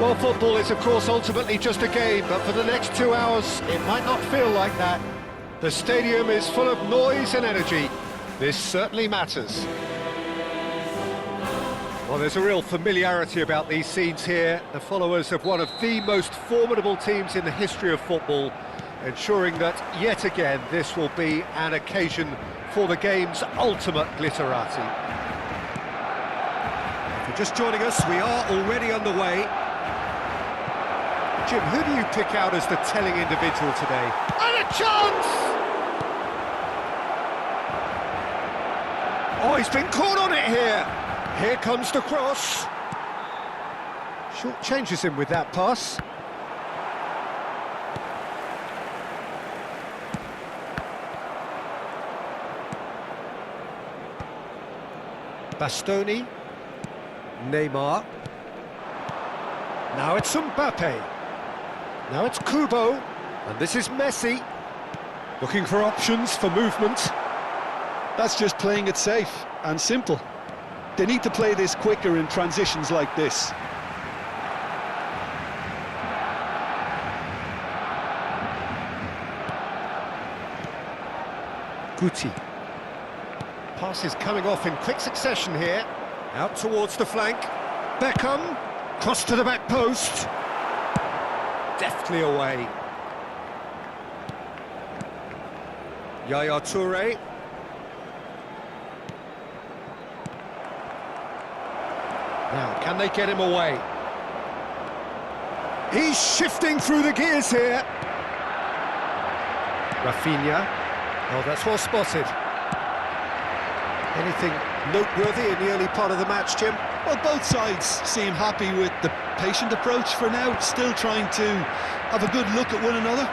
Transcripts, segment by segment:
Well, football is, of course, ultimately just a game, but for the next 2 hours, it might not feel like that. The stadium is full of noise and energy. This certainly matters. Well, there's a real familiarity about these scenes here. The followers of one of the most formidable teams in the history of football, ensuring that, yet again, this will be an occasion for the game's ultimate glitterati. If you're just joining us, we are already underway. Jim, who do you pick out as the telling individual today? And a chance! Oh, he's been caught on it here. Here comes the cross. Short changes him with that pass. Bastoni. Neymar. Now it's Mbappe. Now it's Kubo. And this is Messi. Looking for options for movement. That's just playing it safe and simple. They need to play this quicker in transitions like this. Guti. Pass is coming off in quick succession here. Out towards the flank. Beckham. Cross to the back post. Deftly away. Yaya Toure. Now, can they get him away? He's shifting through the gears here. Rafinha. Oh, that's well spotted. Anything noteworthy in the early part of the match, Jim? Well, both sides seem happy with the patient approach for now, still trying to have a good look at one another.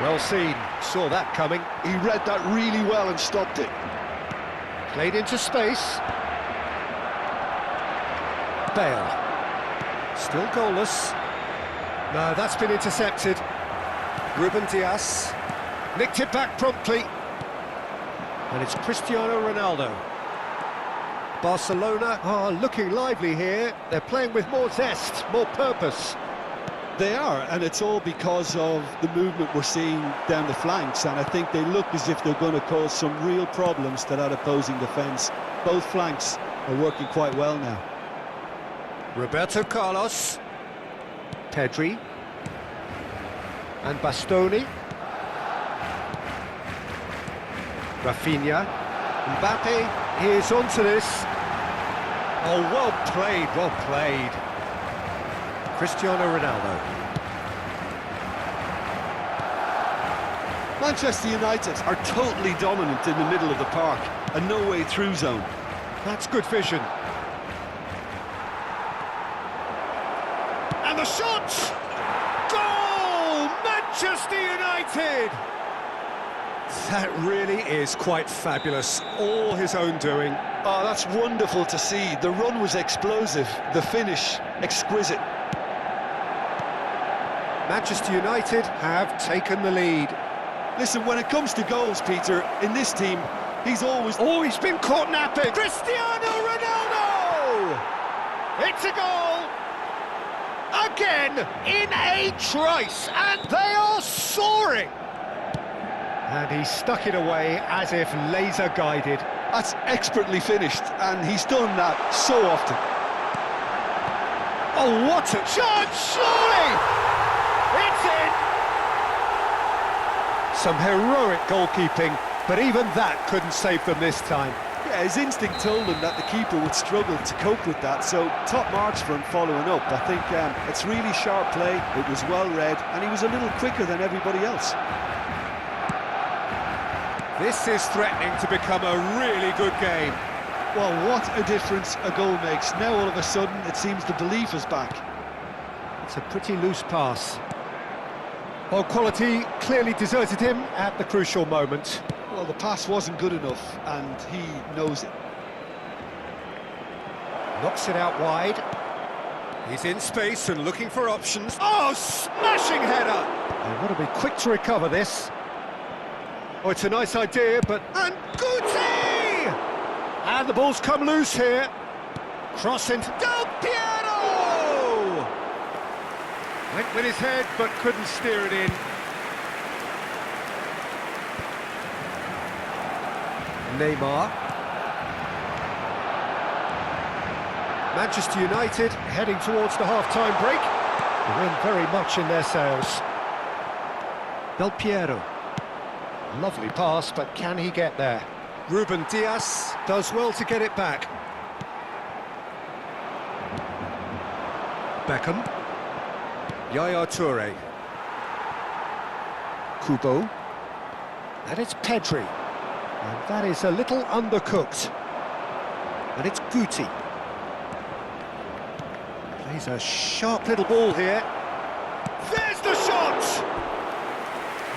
Well seen, saw that coming. He read that really well and stopped it. Played into space. Bale. Still goalless. No, that's been intercepted. Ruben Dias. Nicked it back promptly. And it's Cristiano Ronaldo. Barcelona are looking lively here. They're playing with more zest, more purpose. They are, and it's all because of the movement we're seeing down the flanks, and I think they look as if they're going to cause some real problems to that opposing defence. Both flanks are working quite well now. Roberto Carlos. Pedri. And Bastoni. Rafinha. Mbappe is onto this. Oh, well played, well played. Cristiano Ronaldo. Manchester United are totally dominant in the middle of the park, a no-way through zone. That's good vision. And the shot! Goal! Manchester United! That really is quite fabulous. All his own doing. Oh, that's wonderful to see. The run was explosive, the finish exquisite. Manchester United have taken the lead. Listen, when it comes to goals, Peter, in this team, he's always... Oh, he's been caught napping! Cristiano Ronaldo! It's a goal! Again, in a trice, and they are soaring! And he stuck it away as if laser-guided. That's expertly finished, and he's done that so often. Oh, what a chance, surely! It's in! Some heroic goalkeeping, but even that couldn't save them this time. Yeah, his instinct told him that the keeper would struggle to cope with that, so top marks for him following up. I think it's really sharp play, it was well read, and he was a little quicker than everybody else. This is threatening to become a really good game. Well, what a difference a goal makes. Now all of a sudden it seems the belief is back. It's a pretty loose pass. Well, quality clearly deserted him at the crucial moment. Well, the pass wasn't good enough, and he knows it. Knocks it out wide. He's in space and looking for options. Oh, smashing header! They've got to be quick to recover this. Oh, it's a nice idea, but... And Guti! And the ball's come loose here. Cross into Del Piero! Went with his head, but couldn't steer it in. Neymar. Manchester United heading towards the half-time break. The wind very much in their sails. Del Piero. Lovely pass, but can he get there? Ruben Dias does well to get it back. Beckham. Yaya Toure. Kubo. And it's Pedri. And that is a little undercooked. And it's Guti. Plays a sharp little ball here. There's the shot!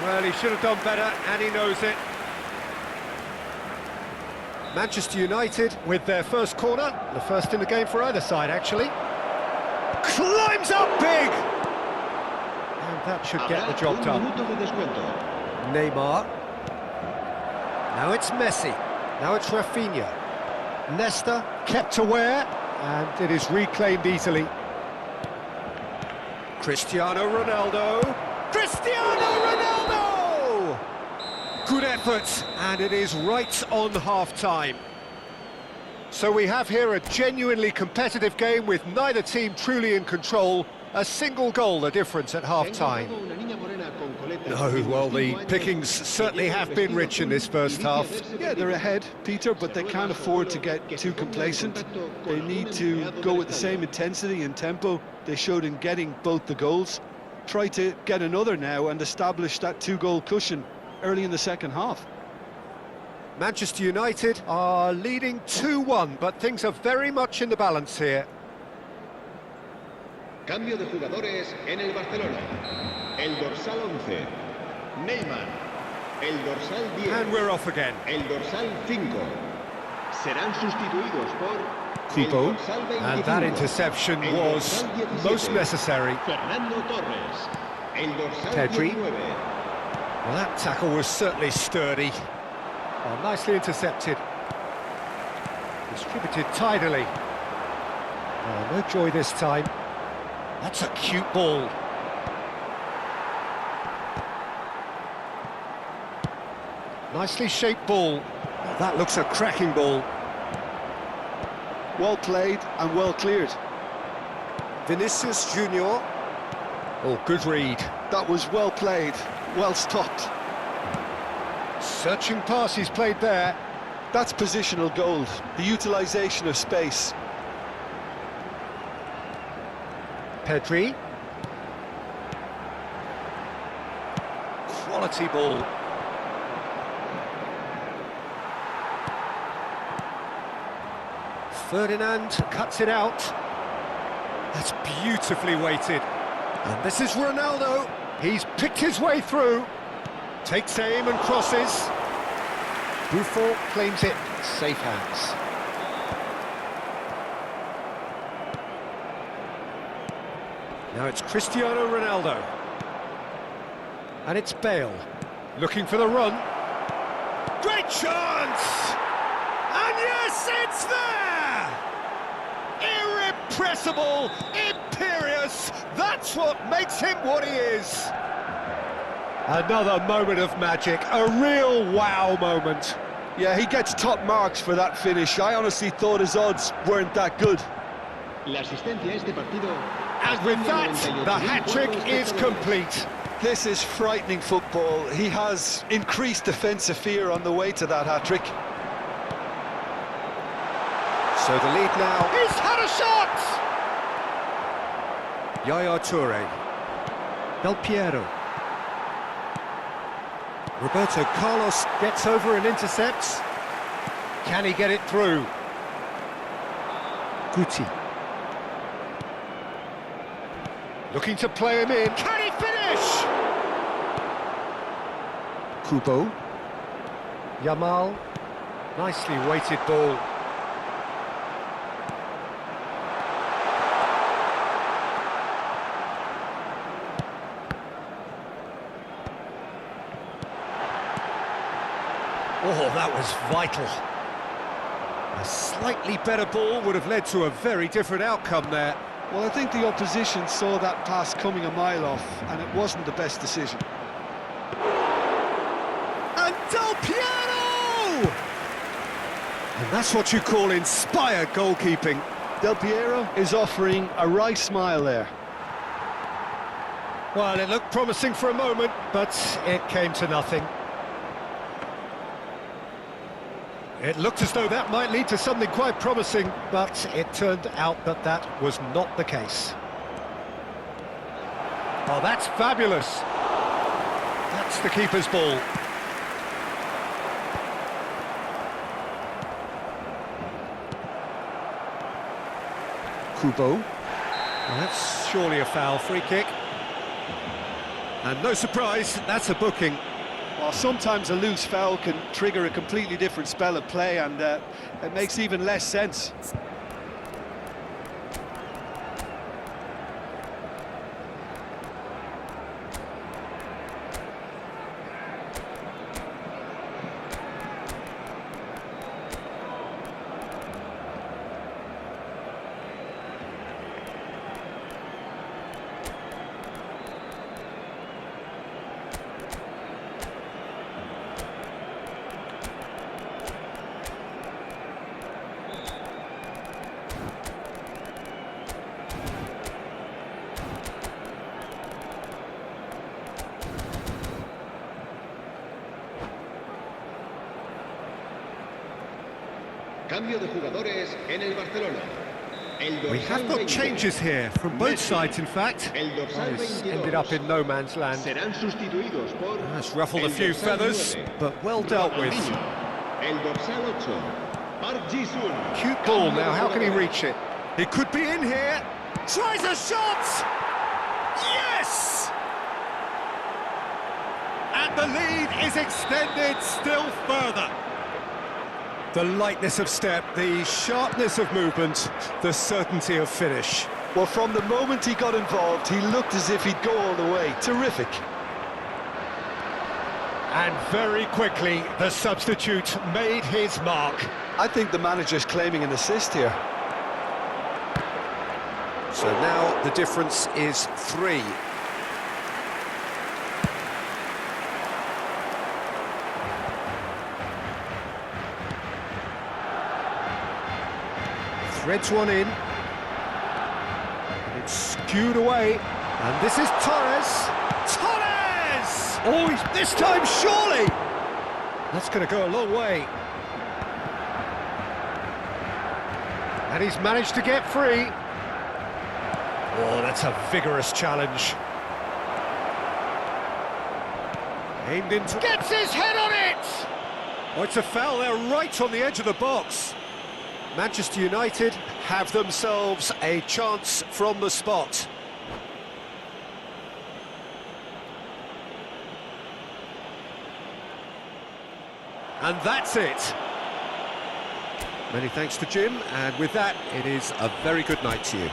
Well, he should have done better, and he knows it. Manchester United with their first corner. The first in the game for either side, actually. Climbs up big! And that should get the job done. Neymar. Now it's Messi. Now it's Rafinha. Nesta kept aware, and it is reclaimed easily. Cristiano Ronaldo. Cristiano Ronaldo! Good effort, and it is right on half-time. So we have here a genuinely competitive game with neither team truly in control. A single goal the difference at half-time. No, well, the pickings certainly have been rich in this first half. Yeah, they're ahead, Peter, but they can't afford to get too complacent. They need to go with the same intensity and tempo they showed in getting both the goals. Try to get another now and establish that two-goal cushion early in the second half. Manchester United are leading 2-1, but things are very much in the balance here. Cambio de jugadores en el Barcelona. El dorsal 11, Neymar. El dorsal 10. And we're off again. El dorsal 5. Serán sustituidos por Kubo. el dorsal 25. And that interception was most necessary. Fernando Torres. El dorsal Pedri. 19. Well, that tackle was certainly sturdy. Oh, nicely intercepted. Distributed tidily. Oh, no joy this time. That's a cute ball. Nicely shaped ball. Oh, that looks a cracking ball. Well played and well cleared. Vinicius Junior. Oh, good read. That was well played, well stopped. Searching pass he's played there. That's positional gold, the utilisation of space. Pedri. Quality ball. Ferdinand cuts it out. That's beautifully weighted. And this is Ronaldo. He's picked his way through. Takes aim and crosses. Buffon claims it. Safe hands. Now it's Cristiano Ronaldo. And it's Bale. Looking for the run. Great chance! And yes, it's there! Irrepressible, imperious, that's what makes him what he is. Another moment of magic, a real wow moment. Yeah, he gets top marks for that finish. I honestly thought his odds weren't that good. La asistencia a este partido. And with that, the hat-trick is complete. This is frightening football. He has increased defensive fear on the way to that hat-trick. So the lead now. He's had a shot! Yaya Toure. Del Piero. Roberto Carlos gets over and intercepts. Can he get it through? Guti. Looking to play him in. Can he finish? Kubo. Yamal. Nicely weighted ball. Oh, that was vital. A slightly better ball would have led to a very different outcome there. Well, I think the opposition saw that pass coming a mile off, and it wasn't the best decision. And Del Piero! And that's what you call inspired goalkeeping. Del Piero is offering a wry smile there. Well, it looked promising for a moment, but it came to nothing. It looked as though that might lead to something quite promising, but it turned out that that was not the case. Oh, that's fabulous. That's the keeper's ball. Kubo. Well, that's surely a foul, free kick. And no surprise, that's a booking. Well, sometimes a loose foul can trigger a completely different spell of play, and it makes even less sense. Cambio de jugadores en el Barcelona. We have got changes here from both sides, in fact. This ended up in no man's land. Serán sustituidos por That's ruffled a few feathers, but well dealt with. El dorsal 8, Park Ji-sung. Cute ball now, how can he reach it? He could be in here. Tries a shot! Yes! And the lead is extended still further. The lightness of step, the sharpness of movement, the certainty of finish. Well, from the moment he got involved, he looked as if he'd go all the way. Terrific. And very quickly, the substitute made his mark. I think the manager's claiming an assist here. So now the difference is 3. Threads one in. It's skewed away. And this is Torres. Torres! Oh, this time surely! That's going to go a long way. And he's managed to get free. Oh, that's a vigorous challenge. Aimed into... Gets his head on it! Oh, it's a foul there right on the edge of the box. Manchester United have themselves a chance from the spot. And that's it. Many thanks to Jim, and with that, it is a very good night to you.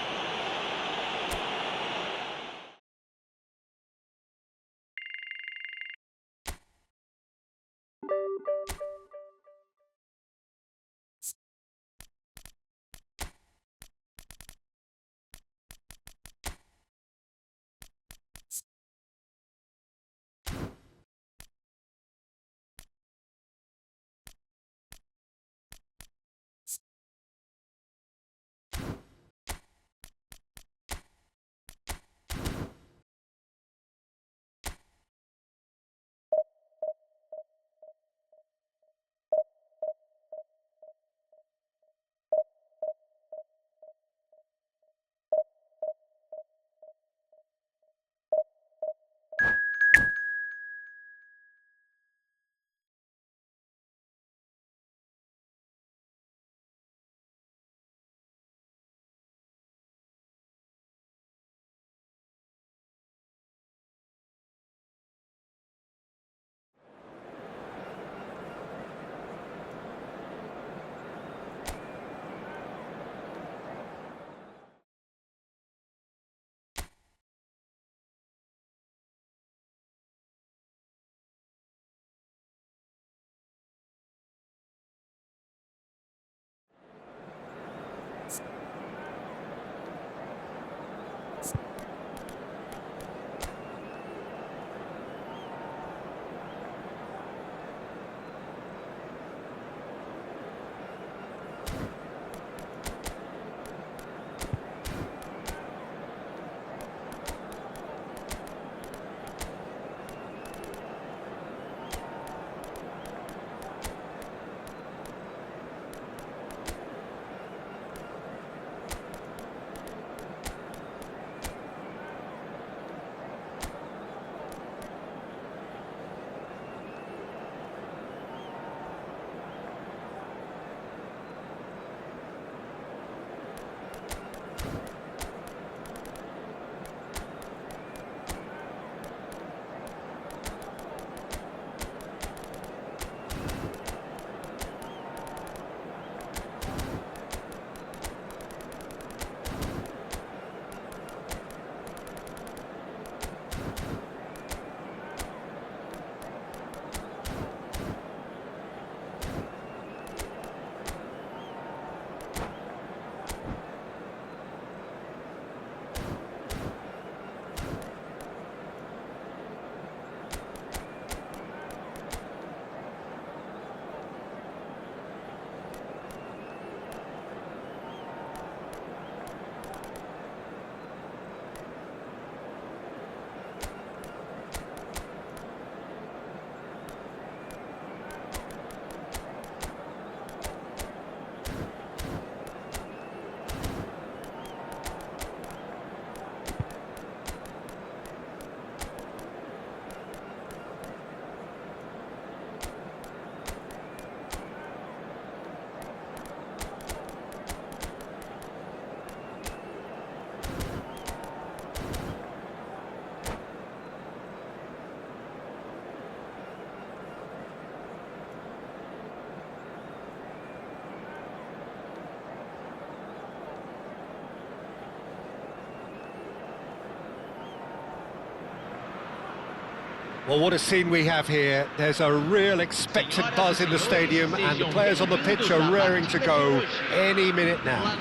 Well, what a scene we have here. There's a real expectant buzz in the stadium, and the players on the pitch are raring to go any minute now.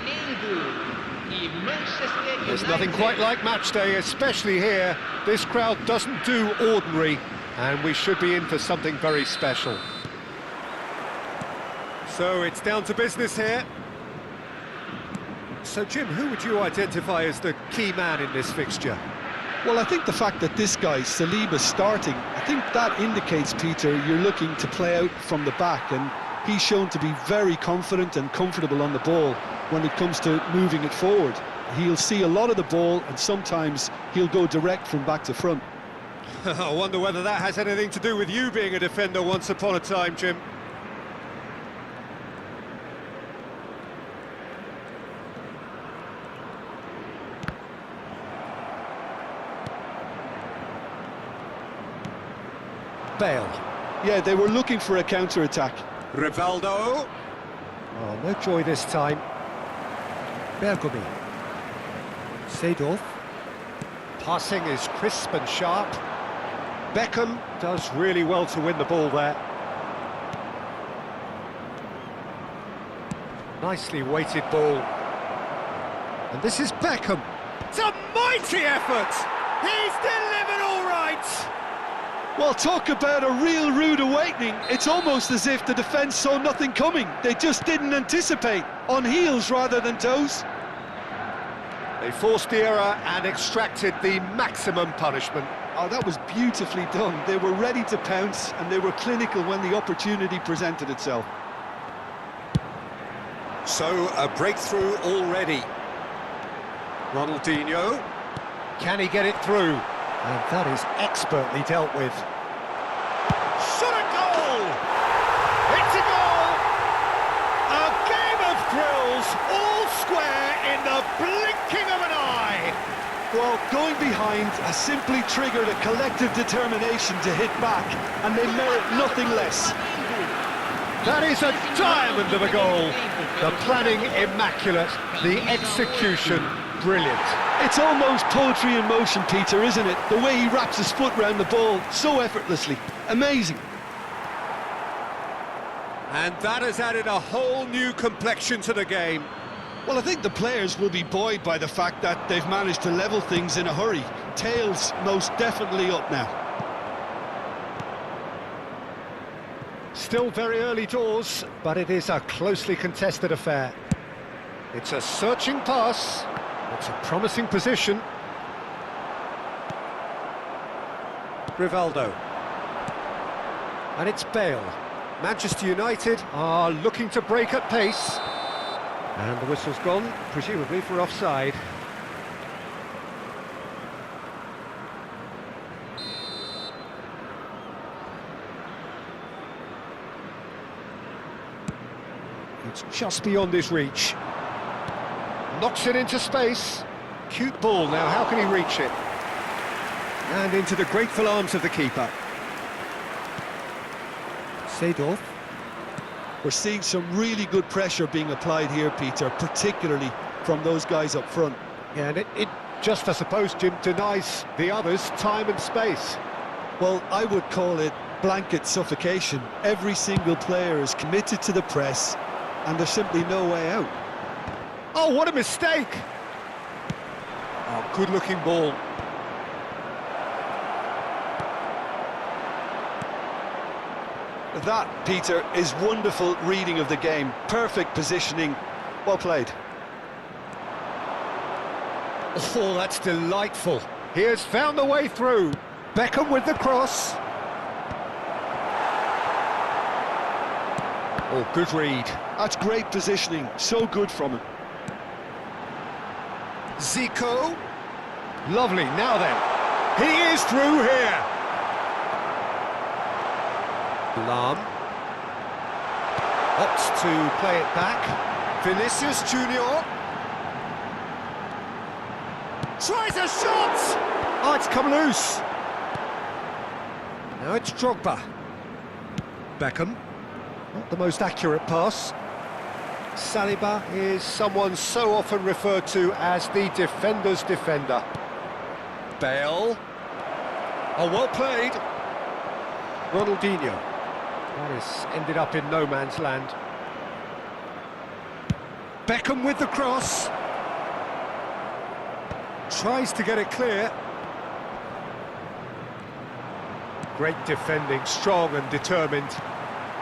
There's nothing quite like match day, especially here. This crowd doesn't do ordinary, and we should be in for something very special. So it's down to business here. So, Jim, who would you identify as the key man in this fixture? Well, I think the fact that this guy, Saliba's starting, I think that indicates, Peter, you're looking to play out from the back, and he's shown to be very confident and comfortable on the ball when it comes to moving it forward. He'll see a lot of the ball, and sometimes he'll go direct from back to front. I wonder whether that has anything to do with you being a defender once upon a time, Jim. Bale. Yeah, they were looking for a counter-attack. Rivaldo. Oh, no joy this time. Bergomi. Seedorf. Passing is crisp and sharp. Beckham does really well to win the ball there. Nicely weighted ball. And this is Beckham. It's a mighty effort! He's delivered all right! Well, talk about a real rude awakening. It's almost as if the defence saw nothing coming. They just didn't anticipate, on heels rather than toes. They forced the error and extracted the maximum punishment. Oh, that was beautifully done. They were ready to pounce, and they were clinical when the opportunity presented itself. So, a breakthrough already. Ronaldinho. Can he get it through? And that is expertly dealt with. Shot a goal! It's a goal! A game of thrills, all square in the blinking of an eye! Well, going behind has simply triggered a collective determination to hit back, and they merit nothing less. That is a diamond of a goal. The planning immaculate, the execution brilliant. It's almost poetry in motion, Peter, isn't it? The way he wraps his foot round the ball so effortlessly. Amazing. And that has added a whole new complexion to the game. Well, I think the players will be buoyed by the fact that they've managed to level things in a hurry. Tails most definitely up now. Still very early doors, but it is a closely contested affair. It's a searching pass. It's a promising position. Rivaldo. And it's Bale. Manchester United are looking to break at pace. And the whistle's gone, presumably for offside. It's just beyond his reach. Knocks it into space. Cute ball now, how can he reach it? And into the grateful arms of the keeper. Seedorf. We're seeing some really good pressure being applied here, Peter, particularly from those guys up front. Yeah, and it just, I suppose, Jim, denies the others time and space. Well, I would call it blanket suffocation. Every single player is committed to the press, and there's simply no way out. Oh, what a mistake! Oh, good-looking ball. That, Peter, is wonderful reading of the game. Perfect positioning. Well played. Oh, that's delightful. He has found the way through. Beckham with the cross. Oh, good read. That's great positioning. So good from him. Zico. Lovely, now then. He is through here. Lam. Opts to play it back. Vinicius Junior. Tries a shot! Oh, it's come loose. Now it's Drogba. Beckham. Not the most accurate pass. Saliba is someone so often referred to as the defender's defender. Bale. Oh, well played. Ronaldinho. That has ended up in no man's land. Beckham with the cross. Tries to get it clear. Great defending, strong and determined.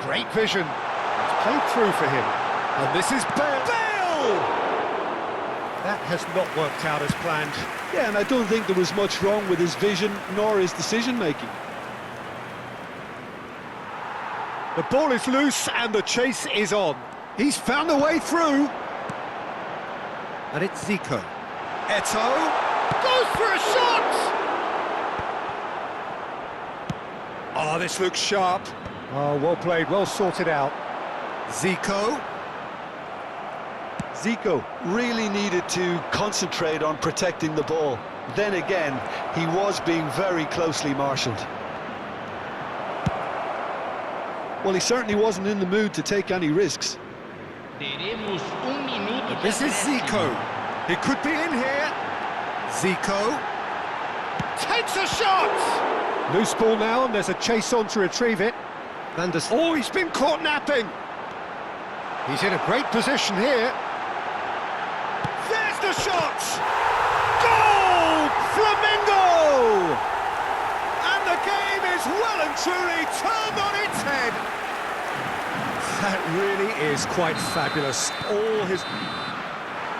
Great vision. It's played through for him. And this is Bale. Bale! That has not worked out as planned. Yeah, and I don't think there was much wrong with his vision nor his decision-making. The ball is loose and the chase is on. He's found a way through. And it's Zico. Eto'o goes for a shot! Oh, this looks sharp. Oh, well played, well sorted out. Zico. Zico really needed to concentrate on protecting the ball. Then again, he was being very closely marshalled. Well, he certainly wasn't in the mood to take any risks. But this is Zico. He could be in here. Zico takes a shot! Loose ball now, and there's a chase on to retrieve it. Oh, he's been caught napping. He's in a great position here. There's the shot! Goal! Flamengo! And the game is well and truly turned on its head. That really is quite fabulous. All his...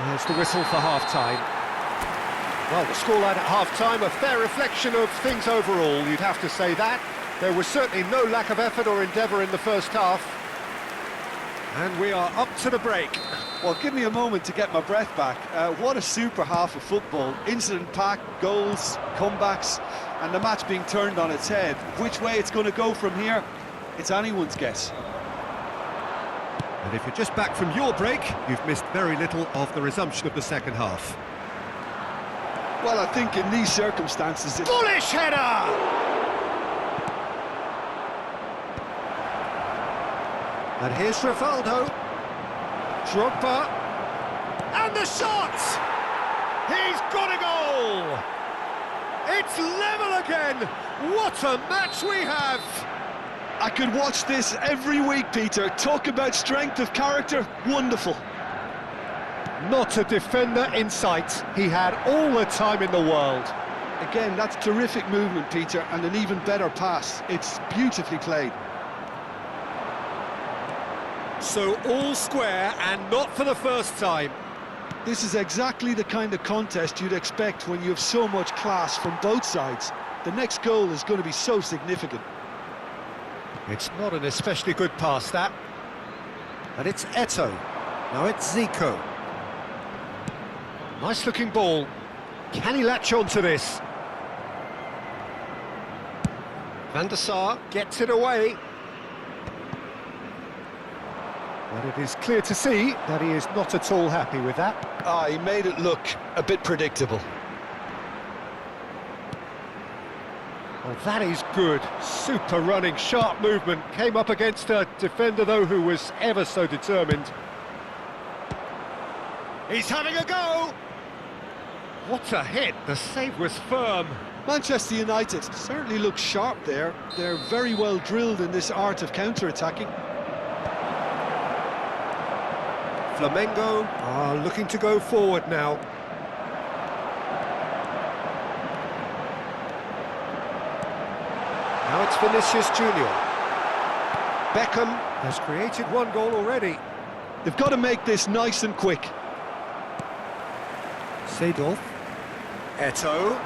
There's the whistle for half-time. Well, the scoreline at half-time, a fair reflection of things overall, you'd have to say that. There was certainly no lack of effort or endeavour in the first half. And we are up to the break. Well, give me a moment to get my breath back. What a super half of football. Incident-packed, goals, comebacks, and the match being turned on its head. Which way it's going to go from here, it's anyone's guess. And if you're just back from your break, you've missed very little of the resumption of the second half. Well, I think in these circumstances... Bullish header! And here's Rivaldo. Drogba. And the shot! He's got a goal! It's level again! What a match we have! I could watch this every week, Peter. Talk about strength of character. Wonderful. Not a defender in sight. He had all the time in the world. Again, that's terrific movement, Peter, and an even better pass. It's beautifully played. So all square, and not for the first time. This is exactly the kind of contest you'd expect when you have so much class from both sides. The next goal is going to be so significant. It's not an especially good pass, that. And it's Eto'o. Now it's Zico. Nice-looking ball. Can he latch on to this? Van der Sar gets it away. But it is clear to see that he is not at all happy with that. Ah, he made it look a bit predictable. Well, that is good. Super running, sharp movement. Came up against a defender, though, who was ever so determined. He's having a go! What a hit! The save was firm. Manchester United certainly look sharp there. They're very well drilled in this art of counter-attacking. Flamengo are looking to go forward now. Now it's Vinicius Junior. Beckham has created one goal already. They've got to make this nice and quick. Seedorf. Eto'o.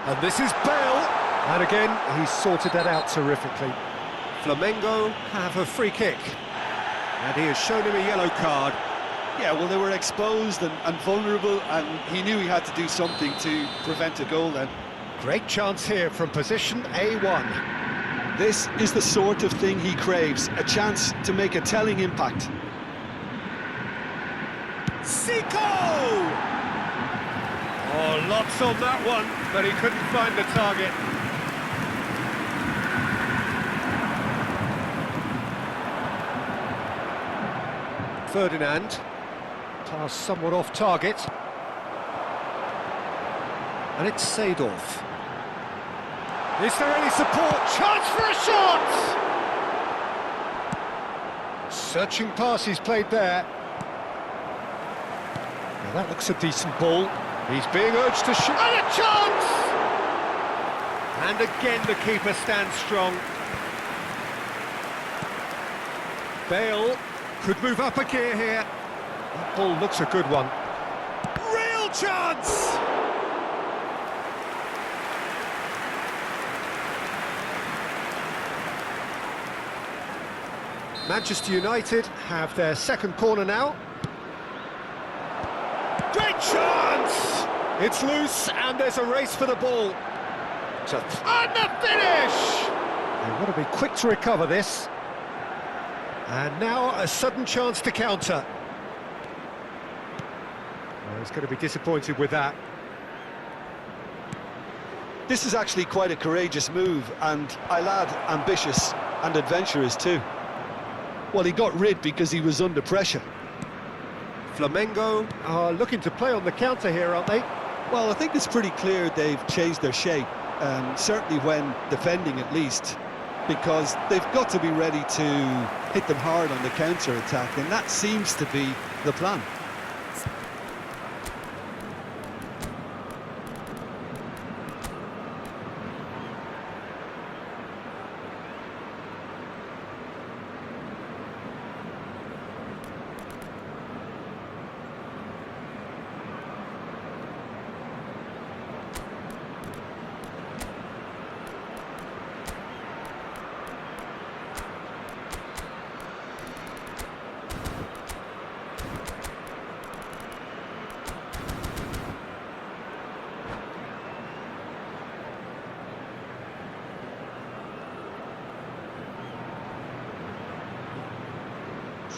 And this is Bale. And again, he's sorted that out terrifically. Flamengo have a free kick. And he has shown him a yellow card. Yeah, well, they were exposed and vulnerable, and he knew he had to do something to prevent a goal then. Great chance here from position A1. This is the sort of thing he craves, a chance to make a telling impact. Zico! Oh, lots on that one, but he couldn't find the target. Ferdinand. Pass somewhat off target. And it's Seedorf. Is there any support? Chance for a shot! Searching pass he's played there. Now that looks a decent ball. He's being urged to shoot. And a chance! And again the keeper stands strong. Bale could move up a gear here. That ball looks a good one. Real chance! Manchester United have their second corner now. Great chance! It's loose and there's a race for the ball. And the finish! They want to be quick to recover this. And now a sudden chance to counter. Well, he's going to be disappointed with that. This is actually quite a courageous move, and I'll add ambitious and adventurous too. Well, he got rid because he was under pressure. Flamengo are looking to play on the counter here, aren't they? Well, I think it's pretty clear they've changed their shape, certainly when defending at least, because they've got to be ready to hit them hard on the counter-attack, and that seems to be the plan.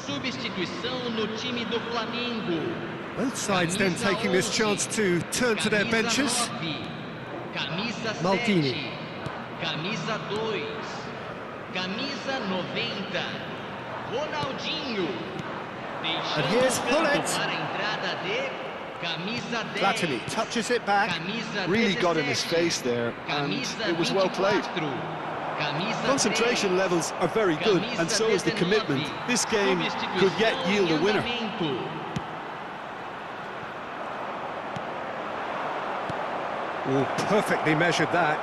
Substituição no time do Flamengo. Both sides then taking this chance to turn to their benches. Camisa Maldini. 7, camisa 2, camisa 90, Ronaldinho. And here's Hullet. Para a entrada de camisa 10. Platini touches it back. Camisa Really got in his 17, face there, and camisa it was well played. 24, camisa Concentration 3, levels are very good, and so is the commitment. This game could yet yield a winner. Oh, perfectly measured that.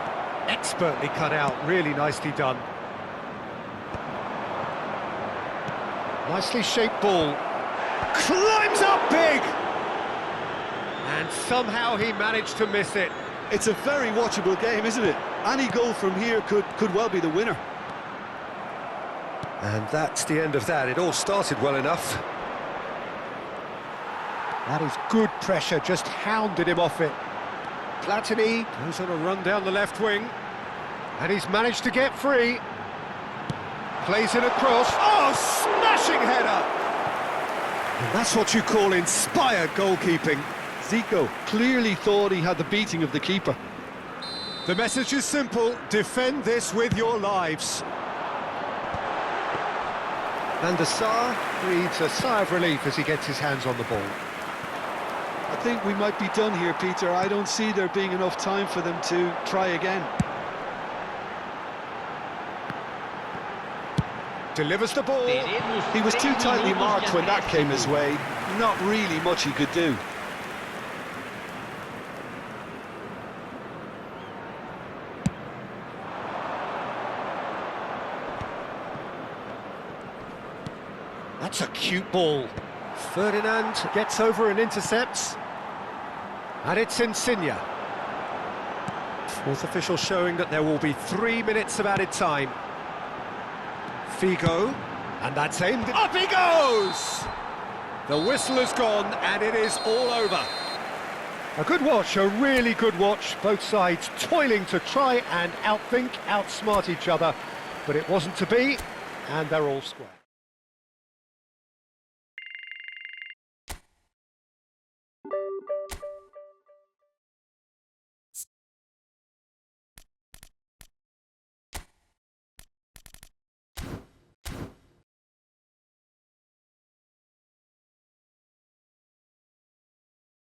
Expertly cut out, really nicely done. Nicely shaped ball. Climbs up big! And somehow he managed to miss it. It's a very watchable game, isn't it? Any goal from here could well be the winner. And that's the end of that. It all started well enough. That is good pressure, just hounded him off it. Platini goes on a run down the left wing. And he's managed to get free. Plays it across. Oh, smashing header! And that's what you call inspired goalkeeping. Zico clearly thought he had the beating of the keeper. The message is simple: defend this with your lives. Van der Sar breathes a sigh of relief as he gets his hands on the ball. I think we might be done here, Peter. I don't see there being enough time for them to try again. Delivers the ball. He was too tightly marked when that came his way. Not really much he could do. That's a cute ball. Ferdinand gets over and intercepts. And it's Insigne. Fourth official showing that there will be 3 minutes of added time. Figo, and that's aimed. Up he goes! The whistle has gone, and it is all over. A good watch, a really good watch. Both sides toiling to try and outsmart each other, but it wasn't to be, and they're all square.